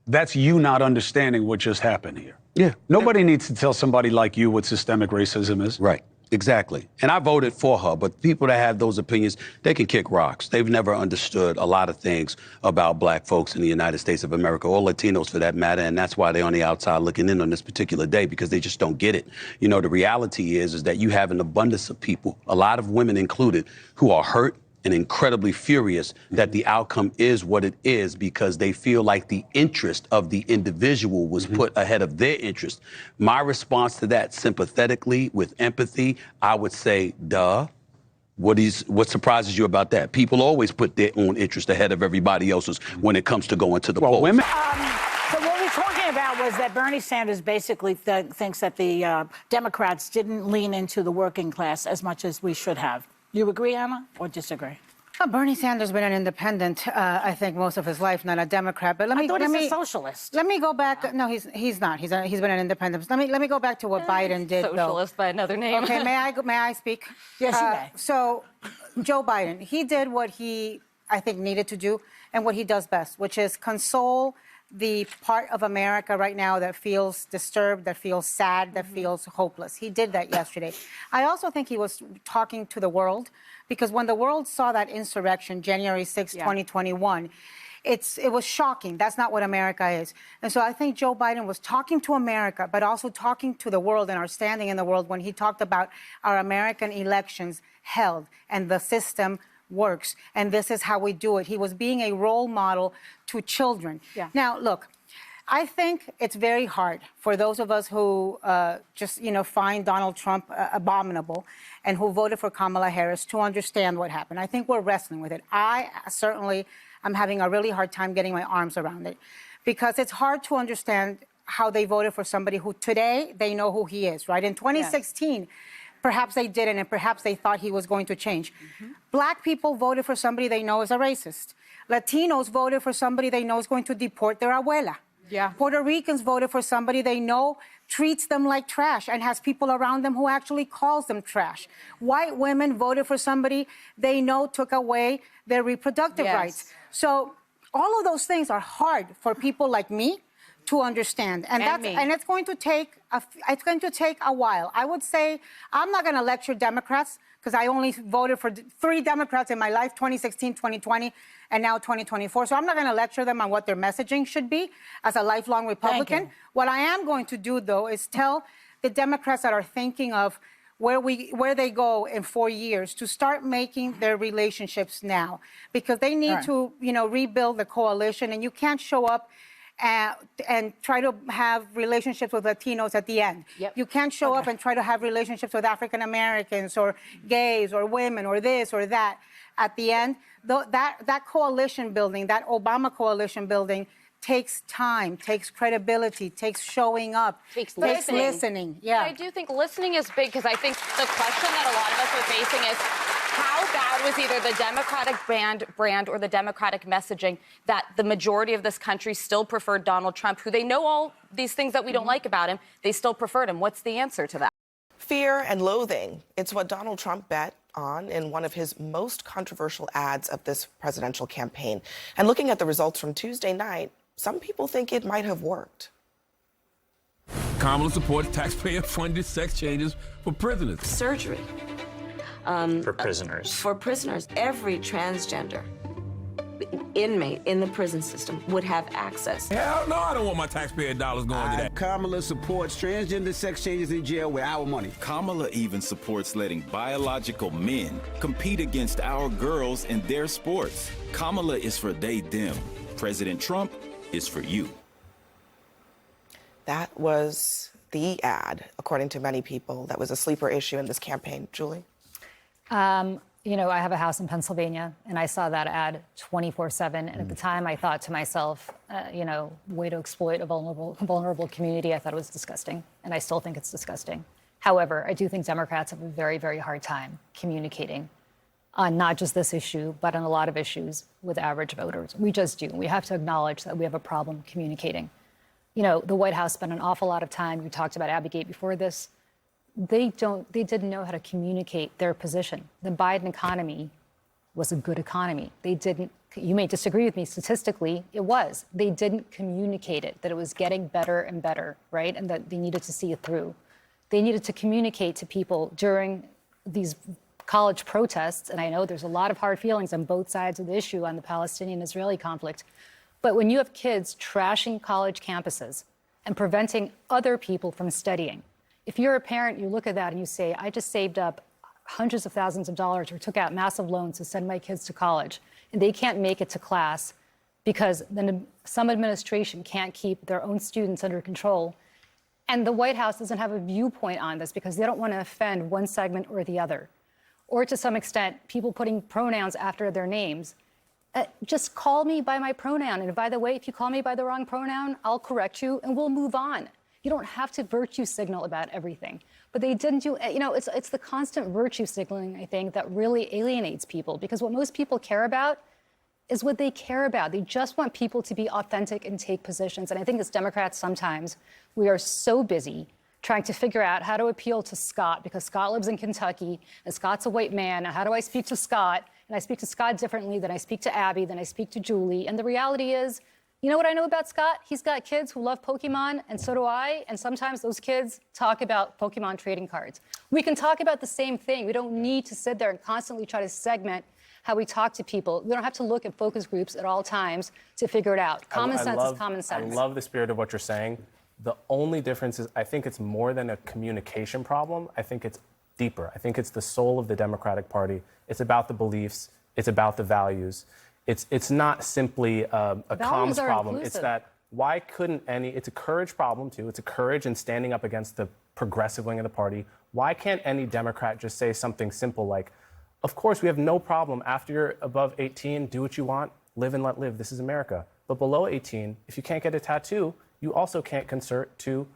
that's you not understanding what just happened here.
Yeah.
Nobody needs to tell somebody like you what systemic racism is.
Right. Exactly. And I voted for her, but people that have those opinions, they can kick rocks. They've never understood a lot of things about black folks in the United States of America, or Latinos for that matter, and that's why they're on the outside looking in on this particular day, because they just don't get it. You know, the reality is that you have an abundance of people, a lot of women included, who are hurt and incredibly furious that the outcome is what it is, because they feel like the interest of the individual was put ahead of their interest. My response to that, sympathetically, with empathy, I would say, duh. What surprises you about that? People always put their own interest ahead of everybody else's when it comes to going to the polls.
Women.
So what we're talking about was that Bernie Sanders basically thinks that the Democrats didn't lean into the working class as much as we should have. You agree, Anna, or disagree?
Bernie Sanders has been an independent, I think, most of his life, not a Democrat. But
I thought he's a socialist.
Let me go back. No, he's not. He's been an independent. Let me go back to what Biden did.
Socialist by another name.
Okay, may I speak?
Yes, you may.
So, Joe Biden, he did what he, I think, needed to do, and what he does best, which is console the part of America right now that feels disturbed, that feels sad, that feels hopeless. He did that yesterday. I also think he was talking to the world, because when the world saw that insurrection, January 6, 2021, it was shocking. That's not what America is. And so I think Joe Biden was talking to America, but also talking to the world and our standing in the world when he talked about our American elections held and the system works, and this is how we do it. He was being a role model to children.
Yeah.
Now, look, I think it's very hard for those of us who find Donald Trump abominable and who voted for Kamala Harris to understand what happened. I think we're wrestling with it. I certainly am having a really hard time getting my arms around it, because it's hard to understand how they voted for somebody who today they know who he is, right? In 2016, perhaps they didn't, and perhaps they thought he was going to change. Black people voted for somebody they know is a racist. Latinos voted for somebody they know is going to deport their abuela.
Yeah.
Puerto Ricans voted for somebody they know treats them like trash and has people around them who actually calls them trash. White women voted for somebody they know took away their reproductive rights. So all of those things are hard for people like me to understand, and it's going to take a while. I would say I'm not going to lecture Democrats, because I only voted for 3 Democrats in my life, 2016, 2020, and now 2024. So I'm not going to lecture them on what their messaging should be as a lifelong Republican. What I am going to do, though, is tell the Democrats that are thinking of where they go in 4 years to start making their relationships now, because they need to, rebuild the coalition, and you can't show up and try to have relationships with Latinos at the end. You can't show up and try to have relationships with African Americans or gays or women or this or that at the end. That coalition building, that Obama coalition building, takes time, takes credibility, takes showing up, takes listening. Yeah.
But I do think listening is big, because I think the question that a lot of us are facing is, how bad was either the Democratic brand or the Democratic messaging that the majority of this country still preferred Donald Trump, who they know all these things that we don't like about him, they still preferred him. What's the answer to that?
Fear and loathing. It's what Donald Trump bet on in one of his most controversial ads of this presidential campaign. And looking at the results from Tuesday night, some people think it might have worked.
Kamala supports taxpayer-funded sex changes for prisoners.
Surgery.
For prisoners.
For prisoners. Every transgender inmate in the prison system would have access.
Hell no, I don't want my taxpayer dollars going to that.
Kamala supports transgender sex changes in jail with our money.
Kamala even supports letting biological men compete against our girls in their sports. Kamala is for they, them. President Trump is for you.
That was the ad, according to many people. That was a sleeper issue in this campaign. Julie?
I have a house in Pennsylvania, and I saw that ad 24/7. And at the time, I thought to myself, way to exploit a vulnerable community. I thought it was disgusting, and I still think it's disgusting. However, I do think Democrats have a very, very hard time communicating on not just this issue, but on a lot of issues with average voters. We just do. We have to acknowledge that we have a problem communicating. You know, the White House spent an awful lot of time, we talked about Abbeygate before this, they didn't know how to communicate their position. The Biden economy was a good economy. They didn't, you may disagree with me, statistically, it was. They didn't communicate it, that it was getting better and better, right? And that they needed to see it through. They needed to communicate to people during these college protests, and I know there's a lot of hard feelings on both sides of the issue on the Palestinian-Israeli conflict, but when you have kids trashing college campuses and preventing other people from studying, if you're a parent, you look at that and you say, I just saved up hundreds of thousands of dollars or took out massive loans to send my kids to college, and they can't make it to class because then some administration can't keep their own students under control. And the White House doesn't have a viewpoint on this because they don't want to offend one segment or the other. Or to some extent, people putting pronouns after their names. Just call me by my pronoun. And by the way, if you call me by the wrong pronoun, I'll correct you and we'll move on. You don't have to virtue signal about everything. But they didn't do, you know, it's the constant virtue signaling, I think, that really alienates people. Because what most people care about is what they care about. They just want people to be authentic and take positions. And I think as Democrats, sometimes we are so busy trying to figure out how to appeal to Scott, because Scott lives in Kentucky, and Scott's a white man. And how do I speak to Scott? And I speak to Scott differently than I speak to Abby, than I speak to Julie. And the reality is, you know what I know about Scott? He's got kids who love Pokemon, and so do I. And sometimes those kids talk about Pokemon trading cards. We can talk about the same thing. We don't need to sit there and constantly try to segment how we talk to people. We don't have to look at focus groups at all times to figure it out. Common sense is common sense.
I love the spirit of what you're saying. The only difference is I think it's more than a communication problem. I think it's deeper. I think it's the soul of the Democratic Party. It's about the beliefs. It's about the values. It's not simply a comms problem. It's that why couldn't it's a courage problem too. It's a courage in standing up against the progressive wing of the party. Why can't any Democrat just say something simple like, of course, we have no problem after you're above 18, do what you want, live and let live. This is America. But below 18, if you can't get a tattoo, you also can't consort to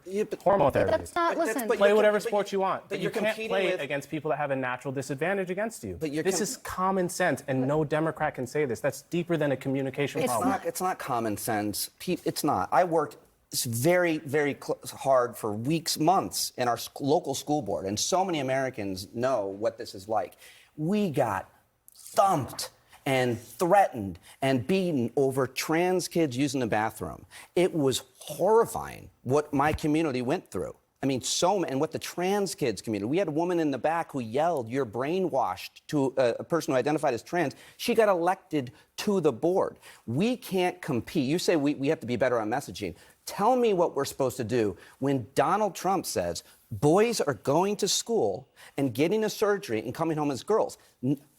hormone therapy.
That's not, listen.
Play whatever sport you want, but you can't
competing
play
with
against people that have a natural disadvantage against you.
But
this is common sense, and no Democrat can say this. That's deeper than a communication problem.
It's not common sense. It's not. I worked very, very hard for weeks, months in our local school board, and so many Americans know what this is like. We got thumped and threatened and beaten over trans kids using the bathroom. It was horrifying what my community went through. I mean, and what the trans kids community. We had a woman in the back who yelled, "You're brainwashed," to a person who identified as trans. She got elected to the board. We can't compete. You say we have to be better on messaging. Tell me what we're supposed to do when Donald Trump says boys are going to school and getting a surgery and coming home as girls.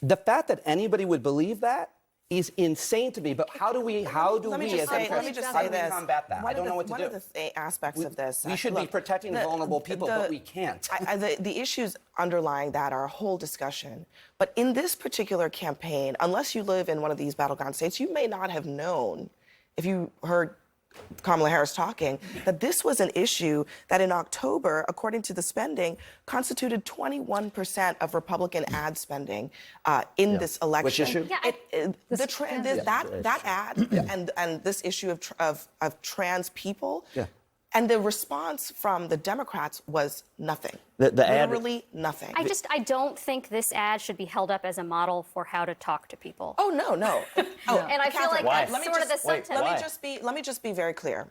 The fact that anybody would believe that is insane to me. But how do we
let me just say this.
Combat that? I don't know what to do.
One of the aspects of this.
We should be protecting vulnerable people, but we can't.
The issues underlying that are a whole discussion. But in this particular campaign, unless you live in one of these battleground states, you may not have known, if you heard Kamala Harris talking, that this was an issue that in October, according to the spending, constituted 21% of Republican ad spending in this election.
Which issue?
That ad and this issue of trans people. Yeah. And the response from the Democrats was nothing. Literally nothing.
I don't think this ad should be held up as a model for how to talk to people.
Oh, no.
And I feel like that's sort of the subtext.
Let me just be very clear.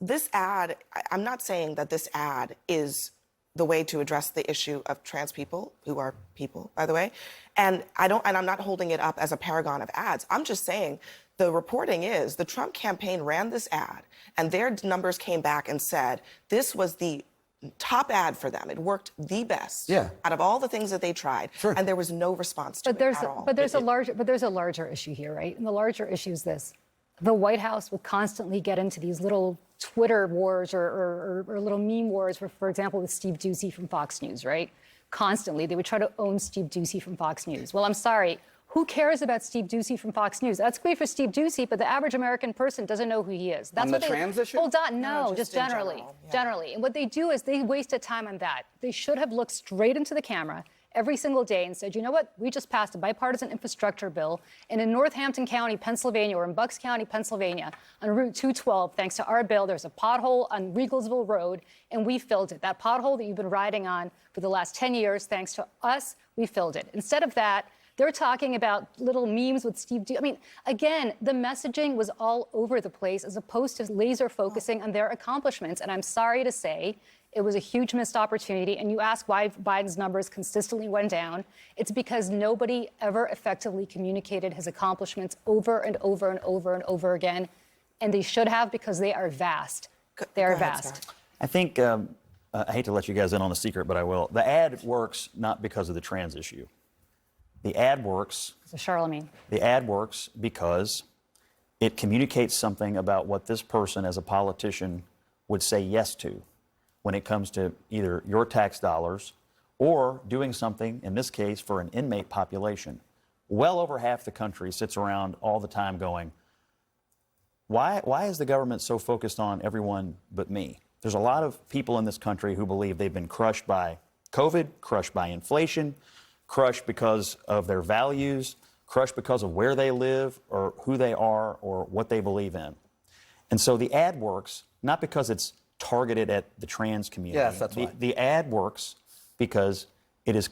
This ad, I'm not saying that this ad is the way to address the issue of trans people, who are people, by the way. And I'm not holding it up as a paragon of ads. I'm just saying the reporting is the Trump campaign ran this ad and their numbers came back and said this was the top ad for them. It worked the best out of all the things that they tried. Sure. And there was no response to it at all.
But there's a larger issue here, right? And the larger issue is this. The White House would constantly get into these little Twitter wars or little meme wars, for example, with Steve Doocy from Fox News, right? Constantly, they would try to own Steve Doocy from Fox News. Well, I'm sorry. Who cares about Steve Doocy from Fox News? That's great for Steve Doocy, but the average American person doesn't know who he is. That's
on
what
the trans issue?
Hold on, no, just generally. Generally. And what they do is they wasted time on that. They should have looked straight into the camera every single day and said, you know what, we just passed a bipartisan infrastructure bill, and in Northampton County, Pennsylvania, or in Bucks County, Pennsylvania, on Route 212, thanks to our bill, there's a pothole on Regalsville Road, and we filled it. That pothole that you've been riding on for the last 10 years, thanks to us, we filled it. Instead of that, they're talking about little memes with Steve. I mean, again, the messaging was all over the place as opposed to laser focusing on their accomplishments. And I'm sorry to say, it was a huge missed opportunity. And you ask why Biden's numbers consistently went down. It's because nobody ever effectively communicated his accomplishments over and over and over and over again. And they should have, because they are vast. They are vast.
I think, I hate to let you guys in on a secret, but I will. The ad works not because of the trans issue. The ad works.
So Charlemagne.
The ad works because it communicates something about what this person as a politician would say yes to when it comes to either your tax dollars or doing something, in this case, for an inmate population. Well over half the country sits around all the time going, why is the government so focused on everyone but me? There's a lot of people in this country who believe they've been crushed by COVID, crushed by inflation, crushed because of their values, crushed because of where they live or who they are or what they believe in. And so the ad works not because it's targeted at the trans community.
Yes, that's why.
The ad works because it is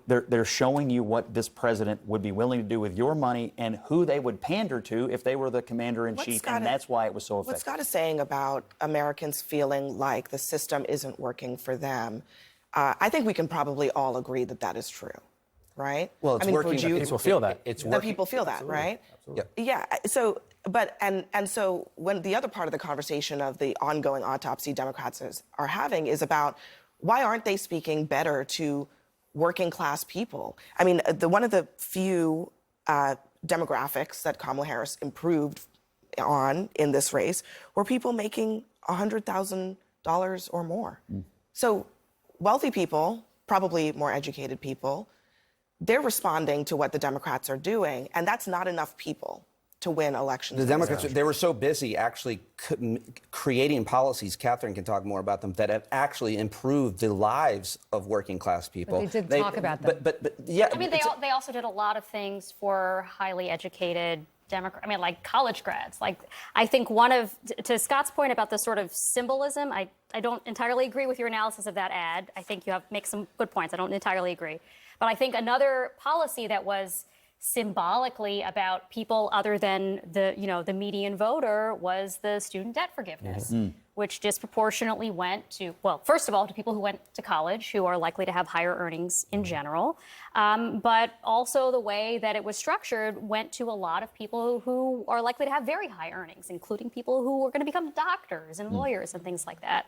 they're showing you what this president would be willing to do with your money and who they would pander to if they were the commander-in-chief, and that's why it was so effective.
What Scott is saying about Americans feeling like the system isn't working for them, I think we can probably all agree that that is true, right?
Well, it's working.
People feel that.
It's
the
working.
people feel that,
Absolutely.
right?
Absolutely.
Yeah. So, so when the other part of the conversation of the ongoing autopsy Democrats are having is about why aren't they speaking better to working class people? I mean, one of the few demographics that Kamala Harris improved on in this race were people making $100,000 or more. So wealthy people, probably more educated people, they're responding to what the Democrats are doing, and that's not enough people to win elections.
The Democrats, they were so busy actually creating policies, Catherine can talk more about them, that have actually improved the lives of working class people.
But they did talk about them.
But yeah.
I mean, they also did a lot of things for highly educated like college grads. Like, I think to Scott's point about the sort of symbolism, I don't entirely agree with your analysis of that ad. I think you make some good points. I don't entirely agree. But I think another policy that was symbolically about people other than the median voter was the student debt forgiveness, which disproportionately went to, well, first of all, to people who went to college, who are likely to have higher earnings in general, but also the way that it was structured went to a lot of people who are likely to have very high earnings, including people who are going to become doctors and lawyers and things like that.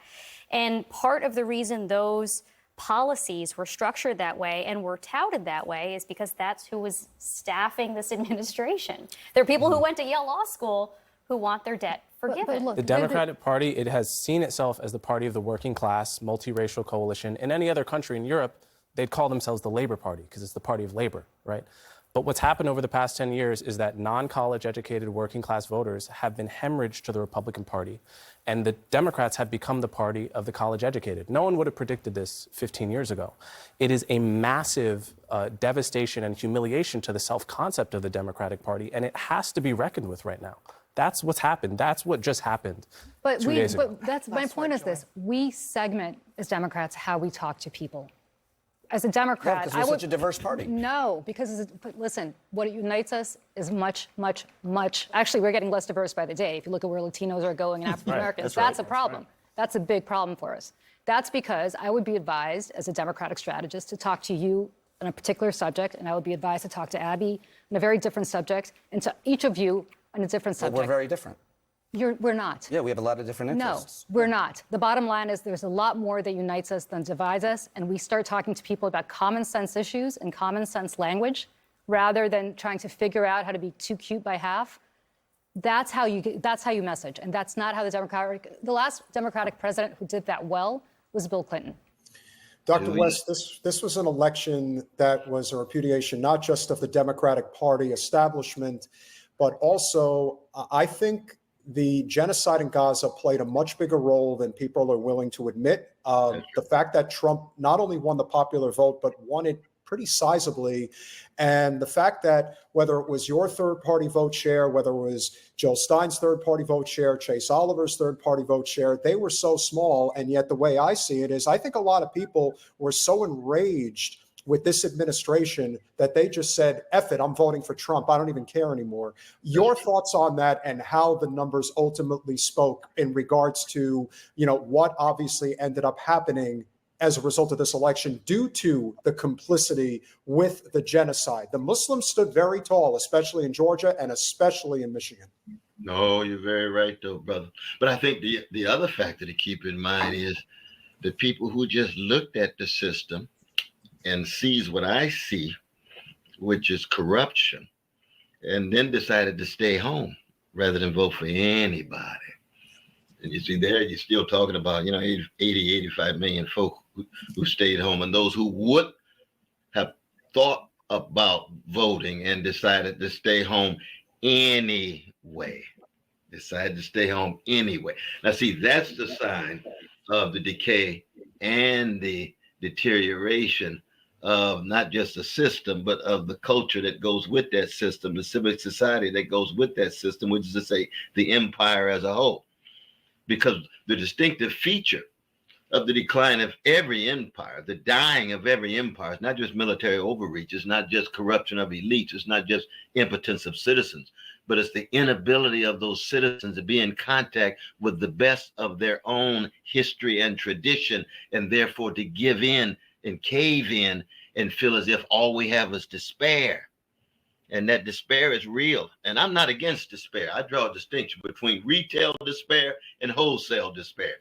And part of the reason those policies were structured that way and were touted that way is because that's who was staffing this administration. There are people who went to Yale Law School who want their debt forgiven.
The Democratic Party, it has seen itself as the party of the working class, multiracial coalition. In any other country in Europe, they'd call themselves the Labor Party because it's the party of labor, right? But what's happened over the past 10 years is that non-college educated working class voters have been hemorrhaged to the Republican Party. And the Democrats have become the party of the college educated. No one would have predicted this 15 years ago. It is a massive devastation and humiliation to the self-concept of the Democratic Party, and it has to be reckoned with right now. That's what's happened. That's what just happened 2 days ago.
But that's my point is this. We segment as Democrats how we talk to people. As a Democrat,
because we're such a diverse party.
No, because listen, what unites us is much. Actually, we're getting less diverse by the day. If you look at where Latinos are going and African Americans, that's a problem. That's a big problem for us. That's because I would be advised as a Democratic strategist to talk to you on a particular subject, and I would be advised to talk to Abby on a very different subject, and to each of you on a different subject.
Well, we're very different.
We're not.
Yeah, we have a lot of different interests.
No, we're not. The bottom line is there's a lot more that unites us than divides us, and we start talking to people about common sense issues and common sense language rather than trying to figure out how to be too cute by half. That's how you message, and that's not how the last Democratic president who did that well was Bill Clinton.
Dr. West, this was an election that was a repudiation not just of the Democratic Party establishment, but also, I think, the genocide in Gaza played a much bigger role than people are willing to admit. The fact that Trump not only won the popular vote, but won it pretty sizably. And the fact that whether it was your third-party vote share, whether it was Jill Stein's third-party vote share, Chase Oliver's third-party vote share, they were so small. And yet the way I see it is I think a lot of people were so enraged with this administration that they just said, F it, I'm voting for Trump. I don't even care anymore. Your thoughts on that and how the numbers ultimately spoke in regards to, what obviously ended up happening as a result of this election due to the complicity with the genocide. The Muslims stood very tall, especially in Georgia and especially in Michigan.
No, you're very right, though, brother. But I think the other factor to keep in mind is the people who just looked at the system and sees what I see, which is corruption, and then decided to stay home rather than vote for anybody. And you see there, you're still talking about, 80, 85 million folk who stayed home, and those who would have thought about voting and decided to stay home anyway. Now, see, that's the sign of the decay and the deterioration of not just the system, but of the culture that goes with that system, the civic society that goes with that system, which is to say the empire as a whole. Because the distinctive feature of the decline of every empire, the dying of every empire, is not just military overreach, it's not just corruption of elites, it's not just impotence of citizens, but it's the inability of those citizens to be in contact with the best of their own history and tradition, and therefore to give in and cave in and feel as if all we have is despair. And that despair is real. And I'm not against despair. I draw a distinction between retail despair and wholesale despair.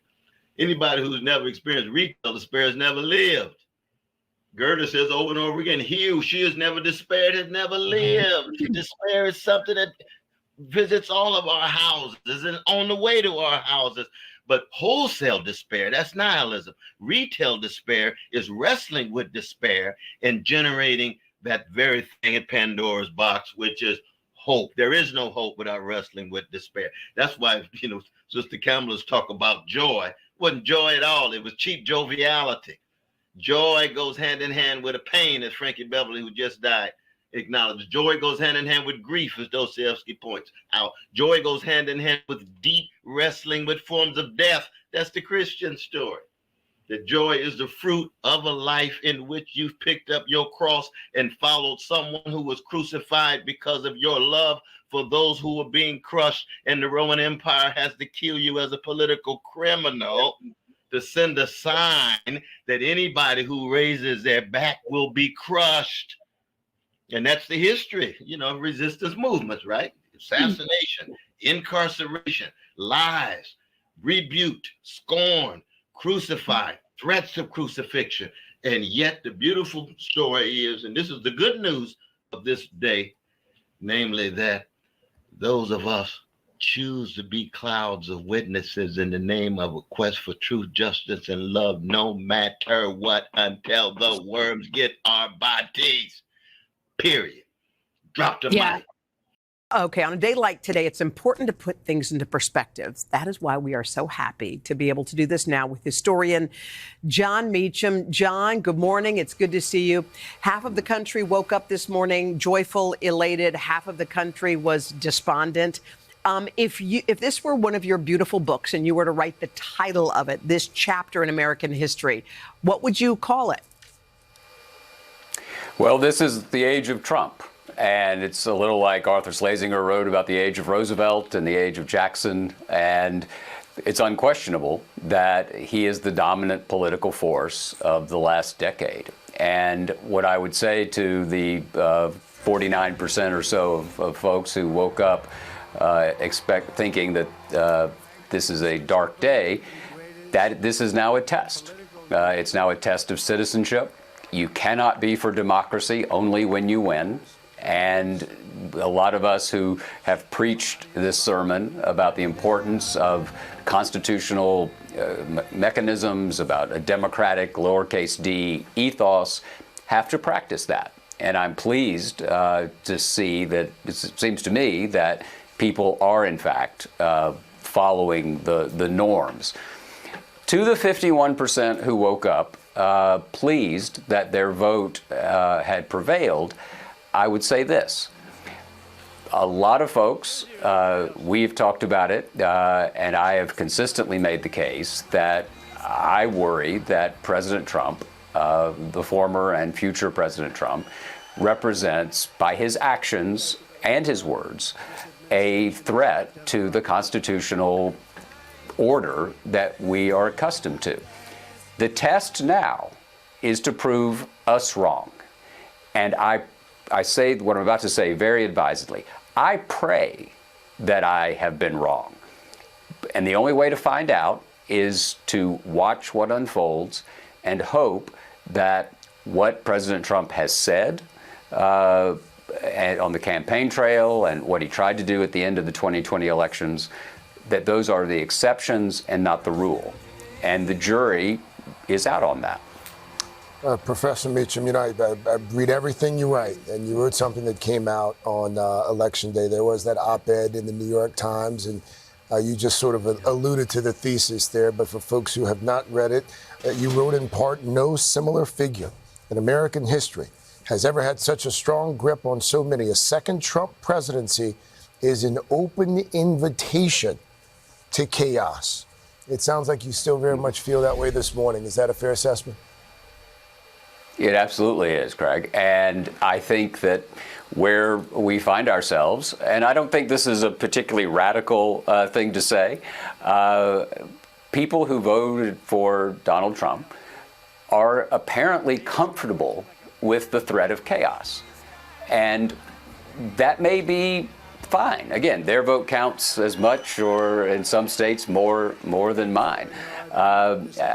Anybody who's never experienced retail despair has never lived. Goethe says over and over again, he who she has never despaired has never lived. Despair is something that visits all of our houses and on the way to our houses. But wholesale despair, that's nihilism. Retail despair is wrestling with despair and generating that very thing in Pandora's box, which is hope. There is no hope without wrestling with despair. That's why, Sister Kamala's talk about joy. It wasn't joy at all. It was cheap joviality. Joy goes hand in hand with a pain, as Frankie Beverly, who just died, acknowledged. Joy goes hand in hand with grief, as Dostoevsky points out. Joy goes hand in hand with deep wrestling with forms of death. That's the Christian story. That joy is the fruit of a life in which you've picked up your cross and followed someone who was crucified because of your love for those who were being crushed. And the Roman Empire has to kill you as a political criminal to send a sign that anybody who raises their back will be crushed. And that's the history, of resistance movements, right? Assassination, incarceration, lies, rebuked, scorned, crucified, threats of crucifixion. And yet the beautiful story is, and this is the good news of this day, namely that those of us choose to be clouds of witnesses in the name of a quest for truth, justice, and love, no matter what, until the worms get our bodies. Period. Drop the mic.
Okay, on a day like today, it's important to put things into perspective. That is why we are so happy to be able to do this now with historian John Meacham. John, good morning. It's good to see you. Half of the country woke up this morning joyful, elated. Half of the country was despondent. If this were one of your beautiful books and you were to write the title of it, this chapter in American history, what would you call it?
Well, this is the age of Trump. And it's a little like Arthur Schlesinger wrote about the age of Roosevelt and the age of Jackson. And it's unquestionable that he is the dominant political force of the last decade. And what I would say to the 49% or so of folks who woke up thinking that this is a dark day, that this is now a test. It's now a test of citizenship. You cannot be for democracy only when you win. And a lot of us who have preached this sermon about the importance of constitutional mechanisms, about a democratic lowercase d ethos, have to practice that. And I'm pleased to see that it seems to me that people are, in fact, following the norms. To the 51% who woke up, pleased that their vote had prevailed, I would say this. A lot of folks, we've talked about it, and I have consistently made the case that I worry that President Trump, the former and future President Trump, represents, by his actions and his words, a threat to the constitutional order that we are accustomed to. The test now is to prove us wrong. And I say what I'm about to say very advisedly. I pray that I have been wrong. And the only way to find out is to watch what unfolds and hope that what President Trump has said and on the campaign trail and what he tried to do at the end of the 2020 elections, that those are the exceptions and not the rule. And the jury is out on that.
Professor Meacham, you know, I read everything you write, and you wrote something that came out on Election Day. There was that op-ed in the New York Times, and you just sort of alluded to the thesis there. But for folks who have not read it, you wrote in part, no similar figure in American history has ever had such a strong grip on so many. A second Trump presidency is an open invitation to chaos. It sounds like you still very much feel that way this morning. Is that a fair assessment?
It absolutely is, Craig. And I think that where we find ourselves, and I don't think this is a particularly radical thing to say, people who voted for Donald Trump are apparently comfortable with the threat of chaos. And that may be fine. Again, their vote counts as much, or in some states more than mine.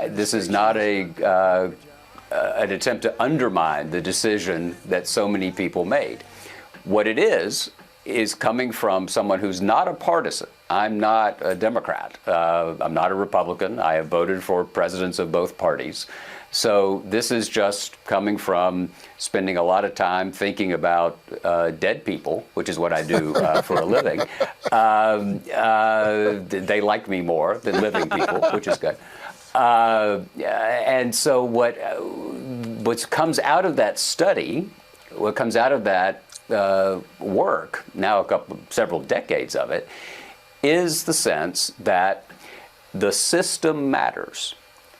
This is not an attempt to undermine the decision that so many people made. What it is coming from someone who's not a partisan. I'm not a Democrat. I'm not a Republican. I have voted for presidents of both parties. So this is just coming from spending a lot of time thinking about dead people, which is what I do for a living. They like me more than living people, which is good. And so what comes out of that study, what comes out of that work, now several decades of it, is the sense that the system matters.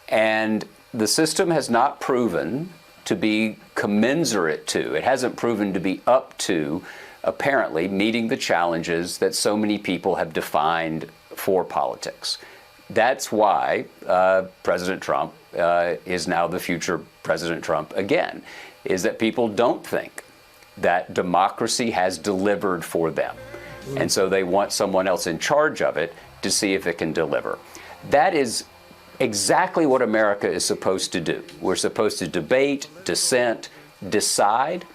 And the system has not proven to be commensurate to, it hasn't proven to be up to, apparently, meeting the challenges that so many people have defined for politics. That's why President Trump is now the future President Trump again, is that people don't think that democracy has delivered for them. And so they want someone else in charge of it to see if it can deliver. That is exactly what America is supposed to do. We're supposed to debate, dissent, decide,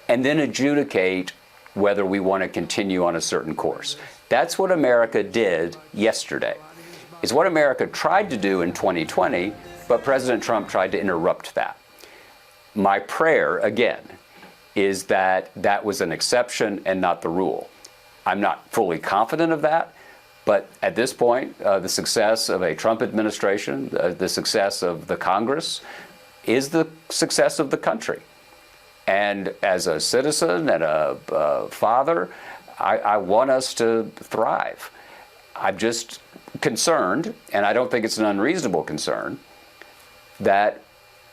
and then adjudicate whether we want to continue on a certain course. That's what America did yesterday. It's what America tried to do in 2020, but President Trump tried to interrupt that. My prayer, again, is that that was an exception and not the rule. I'm not fully confident of that, but at this point, the success of a Trump administration, the success of the Congress, is the success of the country. And as a citizen and a father, I want us to thrive. I'm just concerned, and I don't think it's an unreasonable concern, that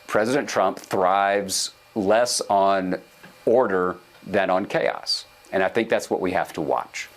President Trump thrives less on order than on chaos. And I think that's what we have to watch.